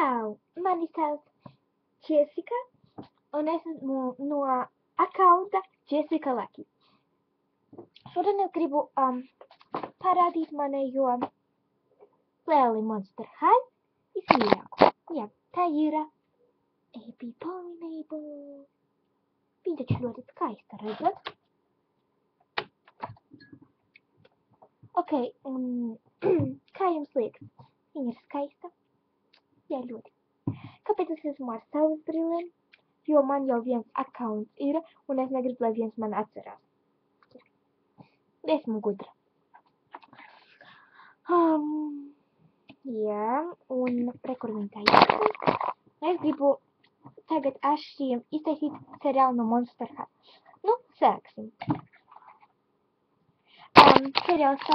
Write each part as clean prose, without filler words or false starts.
Čau! Mani sauc Jessica, un es esmu no akaunta Jessica Laki. Šodien es gribu parādīt manējo lieli Monster High vismīļāko. Jā, tā ir Abby Polinable. Viņa taču ļoti skaista, redzat? Ok, un kā jums liekas? Viņa ir skaista? Jā, ļoti. Kāpēc es esmu ar saules brillēm? Jo man jau viens accounts ir, un es negribu, lai viens man atcerās. Esmu gudra. Jā, un kur viņa tā izskatās. Es gribu tagad ar šiem iztaisīt seriālu no Monster High. Nu, sāksim. Seriāls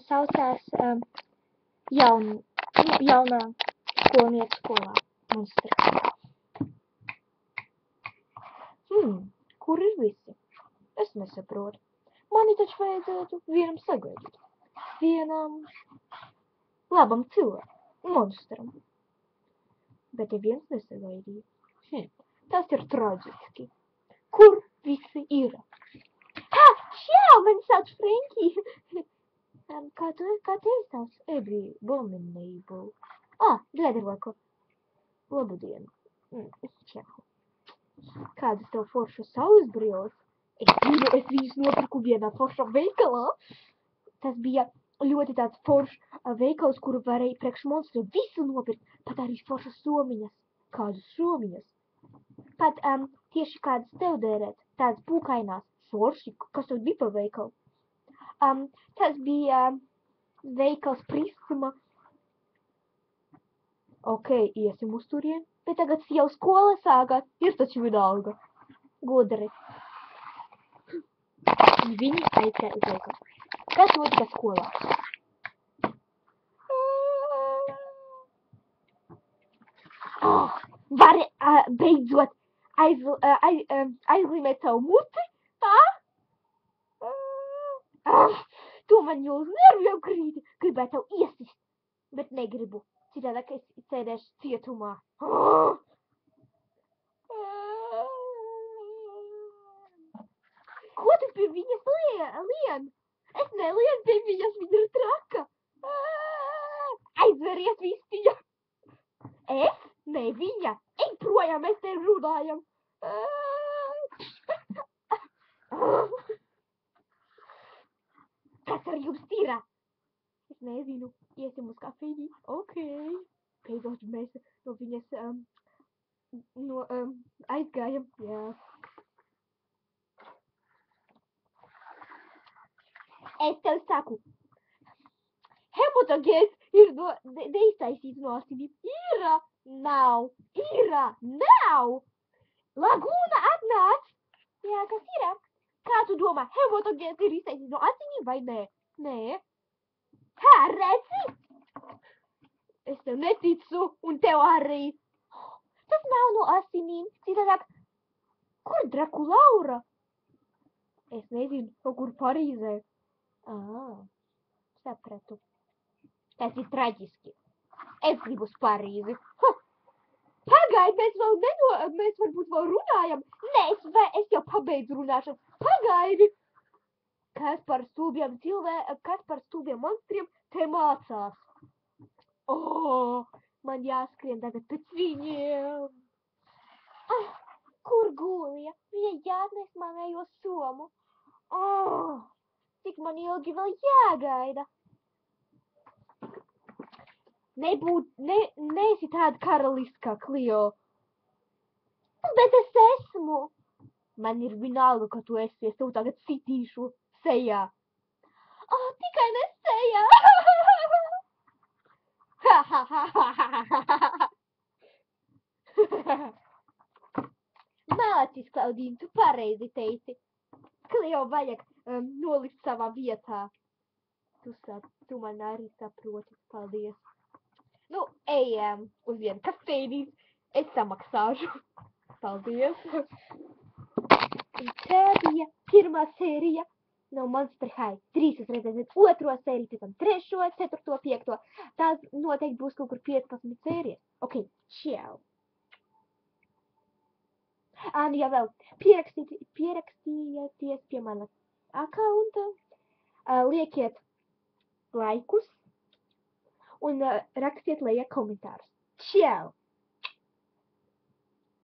saucās jaunā skolnieka skolā Monster High. Kur ir visi? Es nesaprotu. Mani taču vajadzētu vienam sagaidīt. Vienam labam cilvēkam, monstram. Bet ja viens nesagaidīja. Tas ir traģiski. Kur visi ir? Ha! Čau! Mani sauc Frankie! Kā tevi sauc? Abby Polinable. Gledarvako. Labudien. Čau. Kādas tev foršas saules brilles? Es viņus nopirku vienā foršā veikalā. Tas bija ļoti tāds foršs veikals, kuru varēja priekš monstriem visu nopirkt. Pat arī foršas somiņas. Kādas somiņas? Pat tieši kādas tev dērēt. Tādas pūkainās. Forši. Kas tev bija par veikalu? Tas bija veikals Prisma. Ok, iesim uz turien. Bet tagad jau skola sākās. Ir taču vienalga. Gudri. Viņi aizgāja uz veikalu. Kas notika skolā? Vari beidzot aizlīmēt savu muti? Tā? To man jau uz nervu jau krīti. Gribētu tev iesist, bet negribu. Citādāk es sēdēšu cietumā. Ko tu pie viņas lien? Es nelienu pie viņas, viņa ir traka. Aizveries vistiņa. Es? Ne viņa. Ej projām, mēs te runājam. Kas ar jums ir? Es nezinu. Iesim uz kafiju. Ok. Beidzot mēs no viņas aizgājam. Jā. Es tev saku. Hematogens ir neiztaisīts no asinīm. Ir, nav. Lagūna atnāc. Jā, kas ir? Kā tu domā, hematogens ir iztaisīts no asinīm vai nē? Nē. Kā, redzi? Es tev neticu, un tev arī. Tas nav no asinīm. Citādāk, kur Drakulaura? Es nezinu, kaut kur Parīzē. Sapratu. Tas ir traģiski. Es gribu uz Parīzi. Pagaid, mēs varbūt vēl runājam. Nē, es jau pabeidzu runāšanu. Pagaidi. Kas par stulbiem monstriem te mācās? Man jāskrien tagad pēc viņiem. Kur Gulija? Viņa jāatnes manējo somu. Cik man ilgi vēl jāgaida? Neesi tāda karaliskā, Klio. Bet es esmu. Man ir vienalga, ka tu esi. Es tev tagad sitīšu sejā. Tikai ne sejā. Mācis, Klaudīna, tu pareizi teici. Klio vajag nolikt savā vietā. Tu man arī saproti. Paldies. Nu, ejam uz vienu kafejnīcu. Es samaksāšu. Paldies. Un tā bija pirmā sērija no Monster High. 3 redzēsiet 2. sēriju, pēc tam 3., 4., 5. Tās noteikti būs kaut kur 15 sērijas. Ok, čau. Un, ja vēl pierakstieties pie mana akaunta, liekiet laikus un rakstiet lejā komentārus. Čau!